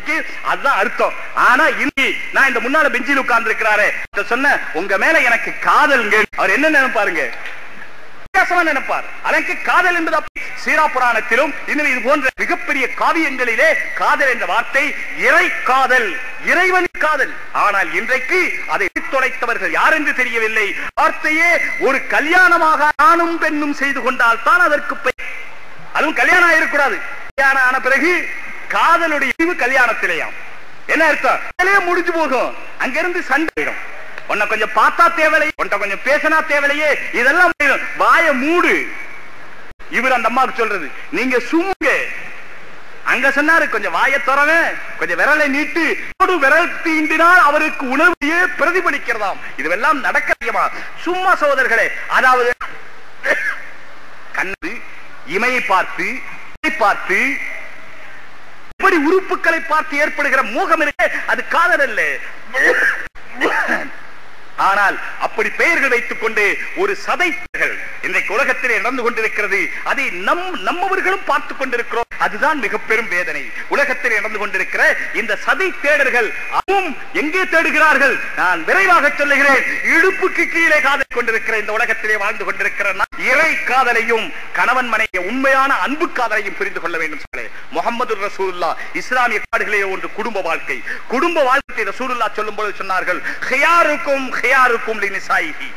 வார்த்தைக்கு அதுதான் அர்த்தம். ஆனா இன்னி நான் இந்த முன்னால பெஞ்சில் உட்கார்ந்து இருக்கிறாரே சொன்ன உங்க மேல எனக்கு காதல், அவர் என்ன நினைப்பாருங்க? நினைப்பார். அதற்கு காதல் என்பது சீரா புராணத்திலும் இன்னும் இது போன்ற மிகப்பெரிய காவியங்களிலே காதல் என்ற வார்த்தை இறை காதல், இறைவனின் காதல். ஆனால் இன்றைக்கு அதை தொலைத்தவர்கள் யார் என்று தெரியவில்லை. வார்த்தையே ஒரு கல்யாணமாக ஆணும் பெண்ணும் செய்து கொண்டால் தான் அதற்கு பெயர். அதுவும் கல்யாணம் ஆயிருக்கூடாது. கல்யாணம் ஆன பிறகு காதலுடைய கல்யாணத்திலேயாம் என்ன அர்த்தம்? முடிஞ்சு போகும். அங்கிருந்து சண்டையிடும். உன்னை கொஞ்சம் பார்த்தா தேவையில்லையே, உன்னை கொஞ்சம் பேசினா தேவையில்லையே, இதெல்லாம் வாய மூடு. இவர் அந்த அம்மாவுக்கு சொல்றது நீங்க சும்ங்க. அங்க சொன்னாரு கொஞ்சம் வாய திறவே, கொஞ்சம் விரலை நீட்டு, விரல் தீண்டினால் அவருக்கு உணர்வையே பிரதிபலிக்கிறதாம். இதுவெல்லாம் நடக்கமா? சும்மா சகோதரர்களே. அதாவது கண்ணு இமையை பார்த்து பார்த்து இப்படி உறுப்புகளை பார்த்து ஏற்படுகிற மோகம் இருக்கு, அது காதல் அல்ல. ஆனால் அப்படி பெயர்கள் வைத்துக் கொண்டு ஒரு சதைகள் இன்றைக்கு உலகத்திலே நடந்து கொண்டிருக்கிறது. அதை நம்மவர்களும் பார்த்துக் கொண்டிருக்கிறோம். அதுதான் மிக பெரும் வேதனை. உலகத்திலே நடந்து கொண்டிருக்கிற இந்த சதை தேடர்கள் அதுவும் எங்கே தேடுகிறார்கள்? நான் விரைவாக சொல்லுகிறேன். இடுப்புக்கு கீழே காதல் கொண்டிருக்கிற இந்த உலகத்திலே வாழ்ந்து கொண்டிருக்கிற இறை காதலையும் கணவன் மனைவி உண்மையான அன்பு காதலையும் புரிந்து கொள்ள வேண்டும். முஹம்மது ரசூலுல்லாஹ் இஸ்லாமிய காடுகளே ஒன்று குடும்ப வாழ்க்கை. குடும்ப வாழ்க்கை ரசூலுல்லாஹ் சொல்லும்போது சொன்னார்கள் ஹியாருக்கும் ஹியாருக்கும் லினிசாயிஹி,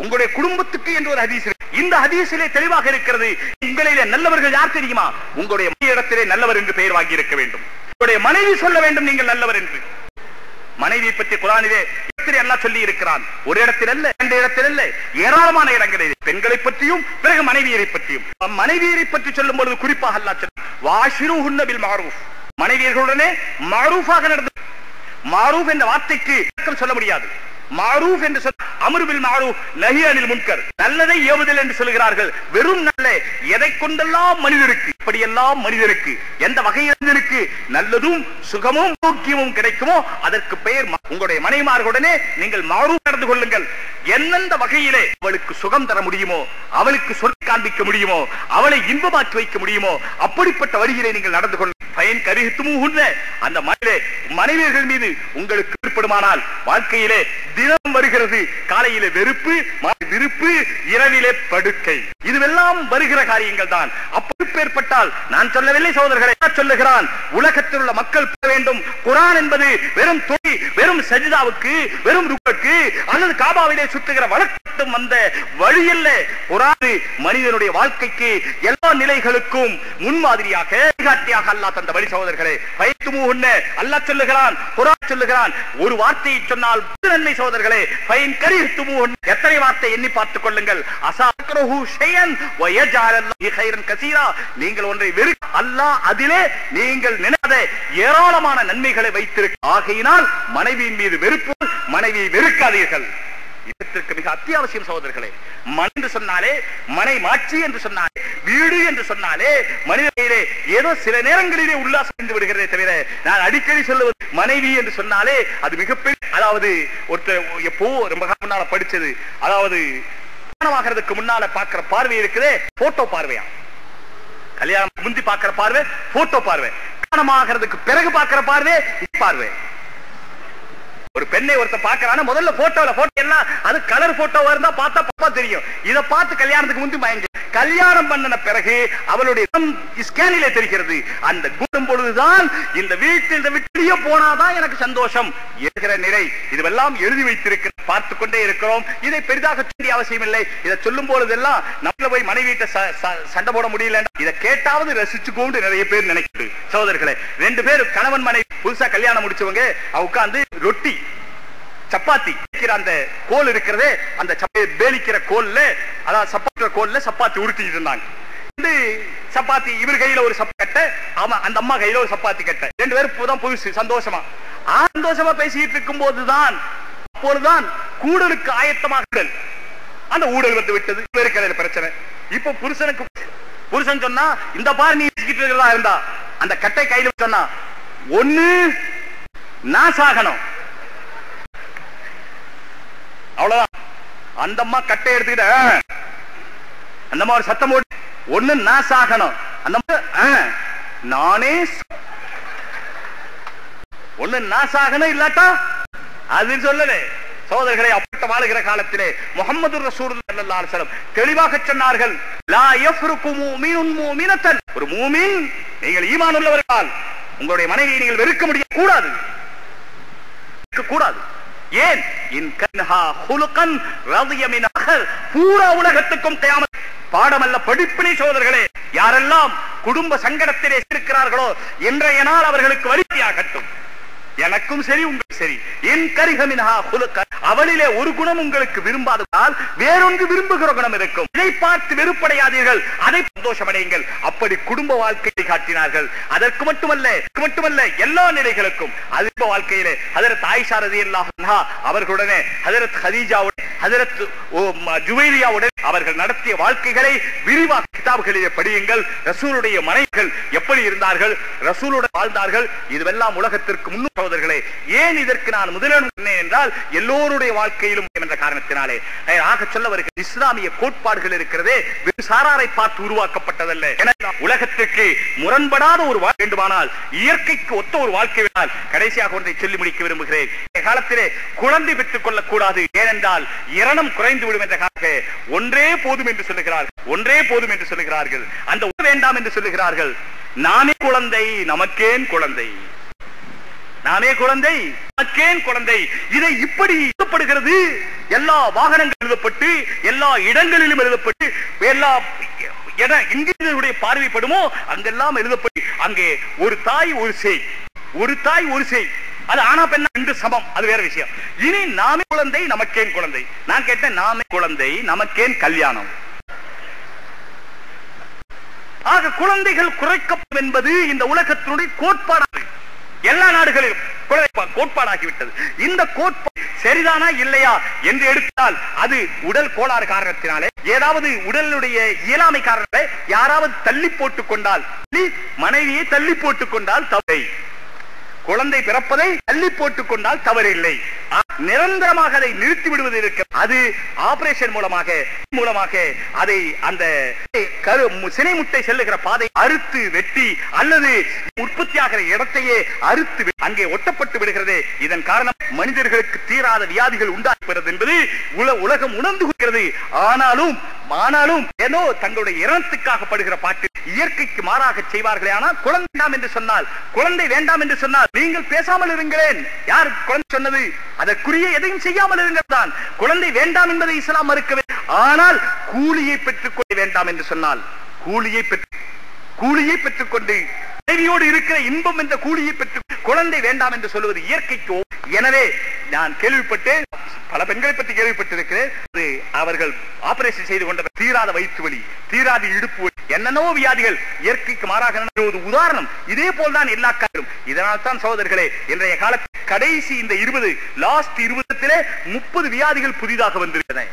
உங்களுடைய குடும்பத்துக்கு என்று ஒரு ஹதீஸ். இந்த ஹதீஸிலே தெளிவாக இருக்கிறது. உங்களிலே நல்லவர்கள் யார் தெரியுமா? உங்களுடைய இடத்திலே நல்லவர் என்று பெயர் வாங்கி இருக்க வேண்டும். உங்களுடைய மனைவி சொல்ல வேண்டும் நீங்கள் நல்லவர் என்று. மனைவியை பற்றி குர்ஆனிலே அல்லாஹ் சொல்லி இருக்கிறான். ஒரு இடத்தில் அல்ல, இரண்டு இடத்தில் அல்ல, ஏராளமான இடங்களில் பெண்களை பற்றியும் பிறகு மனைவியரை பற்றியும். மனைவியரை பற்றி சொல்லும் பொழுது குறிப்பாக அல்லாஹ் சொல்றான் வாஷிருஹுன்ன பில் மஅரூஃப், மனைவியர்களுடனே மஅரூஃபாக நடந்து. மஅரூஃப் என்ற வார்த்தைக்கு விளக்கம் சொல்ல முடியாது. மஅரூஃப் என்று சொல்ல அம்ரு பில் மஅரூஃப் நஹி அனில் முன்கர், நல்லதை ஏவுதல் என்று சொல்கிறார்கள். வெறும் நல்ல எதை கொண்டெல்லாம் மனிதருக்கு, இப்படியெல்லாம் மனிதருக்கு எந்த வகையிற்கு நல்லதும் சுகமும் சௌக்கியமும் கிடைக்குமோ அதற்கு பெயர். உங்களுடைய மனைவிமார்களுடனே நீங்கள் மஅரூஃப் நடந்து கொள்ளுங்கள். எந்தெந்த வகையிலே அவளுக்கு சுகம் தர முடியுமோ, அவளுக்கு சொர்க்கம் காண்பிக்க முடியுமோ, அவளை இன்பமாக்கி வைக்க முடியுமோ அப்படிப்பட்ட வழியிலே நீங்கள் நடந்து கொள்ளுங்கள். பயன் கரிஹத்துமுஹுன்ன, அந்த மனைவியர்கள் மீது உங்களுக்கு ஏற்படுமானால் வாழ்க்கையிலே தினம் வருகிறது. காலையிலே வெறுப்பு, விருப்பு, இரவிலே படுக்கை, இதுவெல்லாம் வருகிற காரியங்கள் தான். அப்பேற்பட்டால் நான் சொல்லவில்லை சகோதரர்களை, சொல்லுகிறான் உலகத்தில் உள்ள மக்கள் பெற வேண்டும். குர்ஆன் என்பது வெறும் தொழி, வெறும் சஜிதாவுக்கு, வெறும் ருக்குக்கு அல்லது காபாவிலே சுற்றுகிற வழக்கத்தும் வந்த வழியல்ல. குர்ஆன் மனிதனுடைய வாழ்க்கைக்கு எல்லா நிலைகளுக்கும் முன்மாதிரியாக வழிகாட்டியாக அல்லாஹ் தந்த வழி சகோதரர்களே. பயத்துமுஹுன்ன அல்லாஹ் சொல்லுகிறான், குர்ஆன் சொல்லுகிறான். ஒரு வார்த்தையை சொன்னால் நன்மை சகோதரர்களே. பயன் கரிஹத்துமுஹுன்ன, எத்தனை வார்த்தை எண்ணி பார்த்துக் கொள்ளுங்கள். அஸாக்ரஹு ஷையன் வ யஜஅலல்லாஹு கைரன் கஸீரா, நீங்கள் ஒன்றை வெறு அல்லாஹ் அதிலே நீங்கள் நினைக்காத ஏராளமான நன்மைகளை வைத்திருக்க. ஆகையினால் மனைவியின் மீது வெறுப்பு, மனைவியை வெறுக்காதீர்கள். இதற்கு மிக அத்தியாவசியம் சகோதரர்களே. மனை என்று சொன்னாலே, மனை மாட்சி என்று சொன்னாலே, வீடு என்று சொன்னாலே மனிதர்களே ஏதோ சில நேரங்களிலே உல்லாசம் இருந்து விடுகிறதே தவிர, நான் அடிக்கடி சொல்லுவது மனைவி என்று சொன்னாலே அது மிகப்பெரிய, அதாவது ஒருத்தர் எப்போ ரொம்ப முன்னால படிச்சது, அதாவது கல்யாணமாகிறதுக்கு முன்னால பாக்குற பார்வை இருக்குதே போட்டோ பார்வையா. கல்யாணம் முந்தி பாக்குற பார்வை போட்டோ பார்வை, கல்யாணமாகிறதுக்கு பிறகு பாக்குற பார்வை பார்வை. ஒரு பெண்ணை ஒருத்த பாக்குறான முதல்ல போட்டோல போட்டோ எல்லாம் அது கலர் போட்டோவா இருந்தா பார்த்தா பாப்பா தெரியும். இத பார்த்து கல்யாணத்துக்கு முந்தி மயங்கி கல்யாணம் பண்ணன பிறகு அவளுடைய ஸ்கேனிலே தெரிகிறது. அந்த கூடும் பொழுதுதான் இந்த வீட்டில் விட்டிய போனாதான் எனக்கு சந்தோஷம் இருக்கிற நிலை. இதுவெல்லாம் எழுதி வைத்திருக்க பார்த்து கொண்டே இருக்கிறோம். இதை பெரிதாக சொல்லி அவசியம் இல்லை. இதை சொல்லும் பொழுதெல்லாம் நம்மள போய் மனைவிட்ட சண்டை போட முடியல, இதை கேட்டாவது ரசிச்சு கொண்டு நிறைய பேர் நினைக்குது சகோதரர்களே. ரெண்டு பேர் கணவன் மனைவி புதுசா கல்யாணம் முடிச்சவங்க உட்கார்ந்து ரொட்டி சப்பாத்தி அந்த கோல் இருக்கிறதே, அந்த பேலிக்கிற கோல்ல, அதாவது சப்பாத்தி கோல்ல சப்பாத்தி உருட்டிட்டு இருந்தாங்க. இந்த சப்பாத்தி இவர் கையில ஒரு சப்பாத்தி, அந்த அம்மா கையில ஒரு சப்பாத்தி கட்ட, ரெண்டு பேரும் புதுசு சந்தோஷமா சந்தோஷமா பேசிட்டு இருக்கும் போதுதான் அப்பொழுதுதான் கூடலுக்கு ஆயத்தமாக அந்த ஊழல் வந்து விட்டது. இருக்கிற பிரச்சனை இப்ப புருஷன் சொன்னா இந்த பாரு நீ இருந்தா அந்த கட்டை கையில சொன்னா ஒண்ணு நான் சாகணும், அவ்வளவுதான். அந்த அம்மா கட்டை எடுத்துக்கிட்ட அந்த அம்மா ஒரு சத்தம் போட்டு ஒண்ணு நான் சாகணும், அந்த நானே ஒண்ணு நாசாகணும் இல்லாட்டா அது சொல்லல. சோதரர்களை அப்பட்ட வாழுகிற காலத்திலே முஹம்மது ரசூலுல்லாஹி ஸல்லல்லாஹு அலைஹி வஸல்லம் தெளிவாக சொன்னார்கள், லா யஃப்ருக்கு முஃமினுன் முஃமினத்தன், ஒரு மூமின் நீங்கள் ஈமான் உள்ளவர்கள் உங்களுடைய மனைவியை நீங்கள் வெறுக்க முடியாது, கூடாது. ஏன்? இன் கன்ஹா ஹுலுகன் ரதிய மின் அஹர், பூரா உலகத்துக்கும் கியாமத் பாடமல்ல படிப்பினை. சோதரர்களே, யாரெல்லாம் குடும்ப சங்கடத்திலே இருக்கிறார்களோ இன்றைய நாள் அவர்களுக்கு வலிமையாகட்டும். எனக்கும் சரி உங்களுக்கு சரி, என் கரிகமின்ஹா ஹுலுகன், அவளிலே ஒரு குணம் உங்களுக்கு விரும்பாததால் வேறொன்று விரும்புகிற குணம் இருக்கும். இதை பார்த்து வெறுப்படையாதீர்கள், அதை சந்தோஷமடையுங்கள். அப்படி குடும்ப வாழ்க்கையை காட்டினார்கள். அதற்கு மட்டுமல்ல எல்லா நிலைகளுக்கும். அது வாழ்க்கையிலே ஹஜரத் ஆயிஷா ரலியல்லாஹு அன்ஹா அவர்களுடனே ஹஜரத் ஹதீஜாவுடன் ஹஜரத் ஜுவைரியாவுடன் அவர்கள் நடத்திய வாழ்க்கைகளை விரிவாக கிதாபுகளிலே படியுங்கள். ரசூலுடைய மனைவிகள் எப்படி இருந்தார்கள், ரசூலுடன் வாழ்ந்தார்கள். இதுவெல்லாம் உலகத்திற்கு முன்னும். சகோதரர்களே, ஏன் இதற்கு நான் முதலிடம் என்றால் எல்லோருடைய வாழ்க்கையிலும் என்ற காரணத்தினாலே ஆக சொல்ல வருகிற இஸ்லாமிய கோட்பாடுகள் இருக்கிறதே சாராரை பார்த்து உருவாக்கப்பட்டதல்ல. உலகத்திற்கு முரண்படாத ஒரு வாழ்க்கை வேண்டுமானால், இயற்கைக்கு ஒத்த ஒரு வாழ்க்கை வேண்டால், கடைசியாக ஒன்றை சொல்லி முடிக்க விரும்புகிறேன். காலத்திலே குழந்தை பெற்றுக் கொள்ளக் கூடாது, ஏனென்றால் இரணம் குறைந்து விடும் என்ற காரணமாக ஒன்றே போதும் என்று சொல்லுகிறார்கள். அந்த வேண்டாம் என்று சொல்லுகிறார்கள். நாமே குழந்தை நமக்கேன் குழந்தை, இதை இப்படி எழுதப்படுகிறது. எல்லா வாகனங்கள் எழுதப்பட்டு, எல்லா இடங்களிலும் எழுதப்பட்டு, எல்லா எங்களுடைய பார்வைப்படுமோ அங்கெல்லாம் எழுதப்பட்டு, அங்கே ஒரு தாய் ஒரு செய், அது ஆனா பெண்ணா என்று சமம், அது வேற விஷயம். இனி நாமே குழந்தை நமக்கேன் குழந்தை. நான் கேட்டேன், நாமே குழந்தை நமக்கேன் கல்யாணம். ஆக குழந்தைகள் குறைக்கப்படும் என்பது இந்த உலகத்தினுடைய கோட்பாடு. எல்லா நாடுகளிலும் கோட்பாடாகிவிட்டது. இந்த கோட்பாடு சரிதானா இல்லையா என்று எடுத்தால் அது உடல் கோளாறு காரணத்தினாலே, ஏதாவது உடலுடைய இயலாமை காரணத்தினாலே யாராவது தள்ளி போட்டுக் கொண்டால், மனைவியை தள்ளி போட்டுக் கொண்டால் தவறை, குழந்தை பிறப்பதை தள்ளி போட்டுக் கொண்டால் தவறில்லை. நிரந்தரமாக அதை நிறுத்தி விடுவது இருக்கு. அது ஆபரேஷன் மூலமாக அதை அந்த சினை முட்டை செல்லுகிற பாதை அறுத்து வெட்டி அல்லது உற்பத்தியாகிற இடத்தையே அறுத்து அங்கே ஒட்டப்பட்டு விடுகிறது. இதன் காரணம் மனிதர்களுக்கு தீராத வியாதிகள் உண்டாகிறது என்பது உலகம் உணர்ந்து கொள்கிறது. ஆனாலும் ஏனோ தங்களுடைய இரணத்துக்காக படுகிற பாட்டு இயற்கைக்கு மாறாக செய்வார்களே. ஆனால் குழந்தை வேண்டாம் என்று சொன்னால் நீங்கள் பேசாமல் இருங்களேன். யார் குழந்தை சொன்னது? அதற்குரிய எதையும் செய்யாமல் இருங்கள்தான். குழந்தை வேண்டாம் என்பதை இஸ்லாம் மறுக்கவே. ஆனால் கூலியை பெற்றுக்கொள்ள வேண்டாம் என்று சொன்னால், கூலியை பெற்றுக்கொண்டு தேவியோடு இருக்கிற இன்பம் என்ற கூலியை பெற்று குழந்தை வேண்டாம் என்று சொல்லுவது இயற்கைக்கு. எனவே நான் கேள்விப்பட்டேன், பல பெண்களை பற்றி கேள்விப்பட்டிருக்கிறேன். அவர்கள் ஆபரேஷன் செய்து கொண்ட தீராத வயிற்று வலி, தீராத இடுப்பு வலி, என்னென்னவோ வியாதிகள் இயற்கைக்கு மாறாக உதாரணம். இதே போல்தான் எல்லா காலம். இதனால் தான் சகோதரர்களே, இன்றைய காலத்தில் கடைசி இந்த 20 30 வியாதிகள் புதிதாக வந்திருக்கின்றன.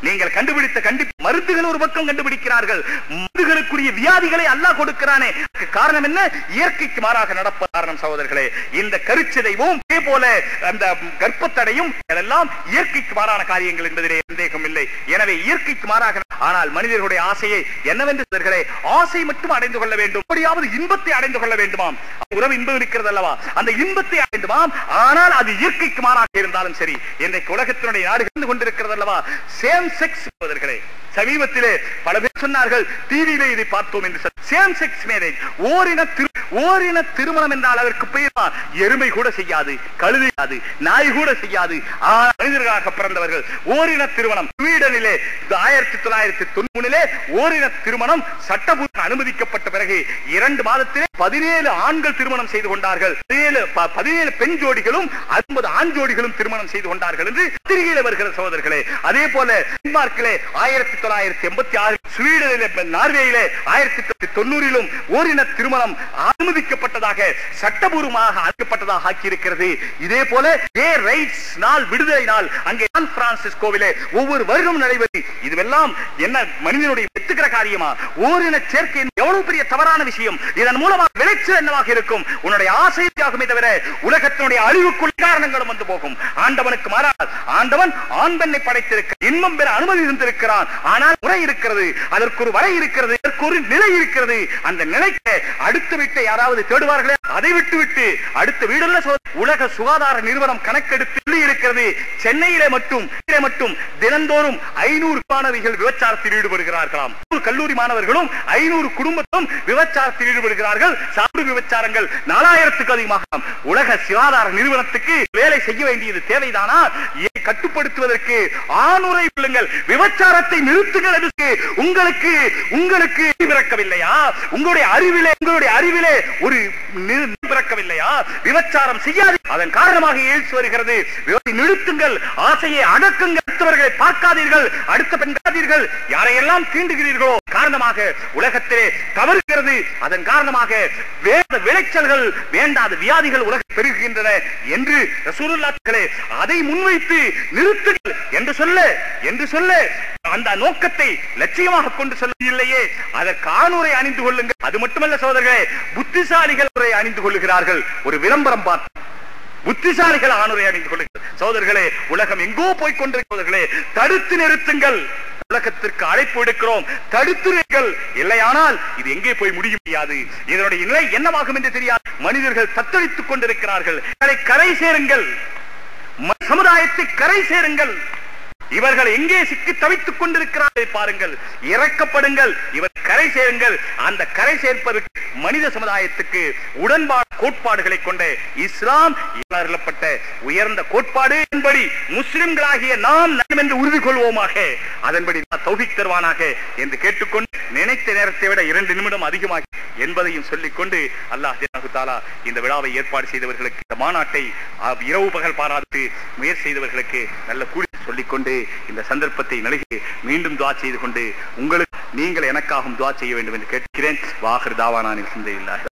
நீங்கள் கண்டுபிடித்த மருந்துகள் ஒரு பக்கம் கண்டுபிடிக்கிறார்கள். மருந்துகளுக்குரிய வியாதிகளை அல்லாஹ் கொடுக்கிறானே. காரணம் என்ன? இயற்கைக்கு மாறாக நடப்ப காரணம். சகோதரர்களே, இந்த கருச்சிதைவும் அதே போல அந்த கர்ப்பத்தடையும் எல்லாம் இயற்கைக்கு மாறான காரியங்கள் என்பதிலே சந்தேகம் இல்லை. எனவே இயற்கைக்கு மாறாக, ஆனால் மனிதர்களுடைய ஆசையை என்னவென்று ஆசை மட்டும் அடைந்து கொள்ள வேண்டும், அப்படியாவது இன்பத்தை அடைந்து கொள்ள வேண்டுமாம். உறவு இன்பம் இருக்கிறது அல்லவா, அந்த இன்பத்தை அடைந்துமாம். ஆனால் அது இயற்கைக்கு மாறாக இருந்தாலும் சரி. இன்றைக்கு உலகத்தினுடைய நாடுகள் கொண்டிருக்கிறது அல்லவா, சேம் செக்ஸ். சமீபத்திலே பல பேர் சொன்னார்கள், டிவியிலே இதை பார்த்தோம் என்று. சேம் செக்ஸ் மேரேஜ், ஓரின திருமணம் என்றால் அதற்கு பெயர் எருமை கூட செய்யாது, கழுதையாது, நாய் கூட செய்யாது. மனிதர்களாக பிறந்தவர்கள் ஓரின திருமணம். ஸ்வீடனிலே 1993 ஓரின திருமணம் சட்டபூர்வமாக அனுமதிக்கப்பட்ட பிறகு 2 மாதத்திலே 17 ஆண்கள் திருமணம் செய்து கொண்டார்கள். 17 பெண் ஜோடிகளும் 50 ஆண் ஜோடிகளும் திருமணம் செய்து கொண்டார்கள் என்று பத்திரிகையில் வருகிற சகோதரர்களே. அதே போல டென்மார்க்கிலே 1986, ஸ்வீடனிலே, நார்வேயிலே 1990 ஓரின திருமணம் அனுமதிக்கப்பட்டதாக சட்டபூர்வமாக ஆக்கப்பட்டதாக ஆக்கியிருக்கிறது. இதே போல நாள், விடுதலை நாள் அங்கே சான் பிரான்சிஸ்கோவிலே ஒவ்வொரு வருடம் நடைபெறும். இதுவெல்லாம் என்ன மனிதனுடைய வெத்துக்கிற காரியமா? ஓரின சேர்க்கை எவ்வளவு பெரிய தவறான விஷயம். இதன் மூலமாக விளைச்சல் என்னவாக இருக்கும்? உன்னுடைய ஆசையாகுமே தவிர உலகத்தினுடைய அழிவுக்குள் காரணங்களும் வந்து போகும். ஆண்டவனுக்கு மாறால் ஆண்டவன் ஆண் பெண்ணை படைத்திருக்க இன்பம் பெற அனுமதி இருந்திருக்கிறான். ஆனால் முறை இருக்கிறது, அதற்கு ஒரு வரை இருக்கிறது, அதற்கு ஒரு நிலை இருக்கிறது. அந்த நிலைக்கு அடுத்து விட்ட யாராவது தேடுவார்களே, அதை விட்டுவிட்டு அடுத்த வீடுள்ள உலக சுகாதார நிறுவனம் கணக்கெடுத்து இருக்கிறது. சென்னையிலே மட்டும் தினந்தோறும் 500 மாணவிகள் விபச்சாரத்தில் ஈடுபடுகிறார்களாம். கல்லூரி மாணவர்களும் 500 குடும்பத்தும் விபச்சாரத்தில் ஈடுபடுகிறார்கள். சாப்பிடு விபச்சாரங்கள் 4000க்கு அதிகமாக. உலக சுகாதார நிறுவனத்துக்கு வேலை செய்ய வேண்டியது தேவைதானா? கட்டுப்படுத்துவதற்கு ஆணுரை கொள்ளுங்கள், விபச்சாரத்தை நிறுத்துங்கள். உங்களுக்கு பிறக்கவில்லையா? உங்களுடைய அறிவிலே ஒரு பிறக்கவில்லையா? விபச்சாரம் செய்யாது. அதன் காரணமாக எழுச்சி வருகிறது. நிறுத்துங்கள், ஆசையை அடக்குங்கள், அடுத்தவர்களை பார்க்காதீர்கள், அடுத்த பெண்காதீர்கள், யாரையெல்லாம் தீண்டுகிறீர்களோ காரணமாக உலகத்திலே தவறுகிறது. அதன் காரணமாக வேத விளைச்சல்கள், வேண்டாத வியாதிகள் உலகம் பெருகுகின்றன என்று ரசூலுல்லாஹ்களே அதை முன்வைத்து நிறுத்துங்கள் என்று சொல்ல அந்த நோக்கத்தை லட்சியமாக கொண்டு சொல்லவில்லையே. அதற்கு ஆணுரை அணிந்து கொள்ளுங்கள். அது மட்டுமல்ல சகோதரர்களே, புத்திசாலிகள் அணிந்து கொள்ளுகிறார்கள். ஒரு விளம்பரம் பார்த்து புத்திசாலிகள் ஆணுரை அணிந்து கொள்ளுங்கள். சகோதரர்களே, உலகம் எங்கோ போய்கொண்டிருக்கிறவர்களே, தடுத்து நிறுத்துங்கள். உலகத்திற்கு அழைப்பு எடுக்கிறோம், தடுத்துங்கள். இல்லையானால் இது எங்கே போய் முடிய முடியாது. இதனுடைய நிலை என்னவாகும் என்று தெரியாது. மனிதர்கள் தத்தளித்துக் கொண்டிருக்கிறார்கள். கரை சேருங்கள், சமுதாயத்தை கரை சேருங்கள். இவர்கள் எங்கே சிக்கி தவித்துக் கொண்டிருக்கிறார்கள் பாருங்கள், இறக்கப்படுங்கள், இவர் கரை சேருங்கள். அந்த கரை சேர்ப்பதற்கு மனித சமுதாயத்துக்கு உடன்பாடு கோட்பாடுகளை கொண்ட இஸ்லாம் எழுதப்பட்ட உயர்ந்த கோட்பாடு என்படி முஸ்லிம்களாகிய நாம் என்று உறுதி கொள்வோமாக. அதன்படி தௌஃபீக் தருவானாக என்று கேட்டுக்கொண்டு, நினைத்த நேரத்தை விட 2 நிமிடம் அதிகமாக என்பதையும் சொல்லிக்கொண்டு, அல்லாஹ் தஆலா இந்த விழாவை ஏற்பாடு செய்தவர்களுக்கு, இந்த மாநாட்டை இரவு பகல் பாராட்டு முயற்சி செய்தவர்களுக்கு நல்ல கூலி சொல்லிக்கொண்டு, இந்த சந்தர்ப்பத்தை நல்கி மீண்டும் துஆ செய்து கொண்டு, உங்களுக்கு நீங்கள் எனக்காகவும் துஆ செய்ய வேண்டும் என்று கேட்கிறேன். வாஹிர் தாவானா அல்ஹம்துலில்லாஹ்.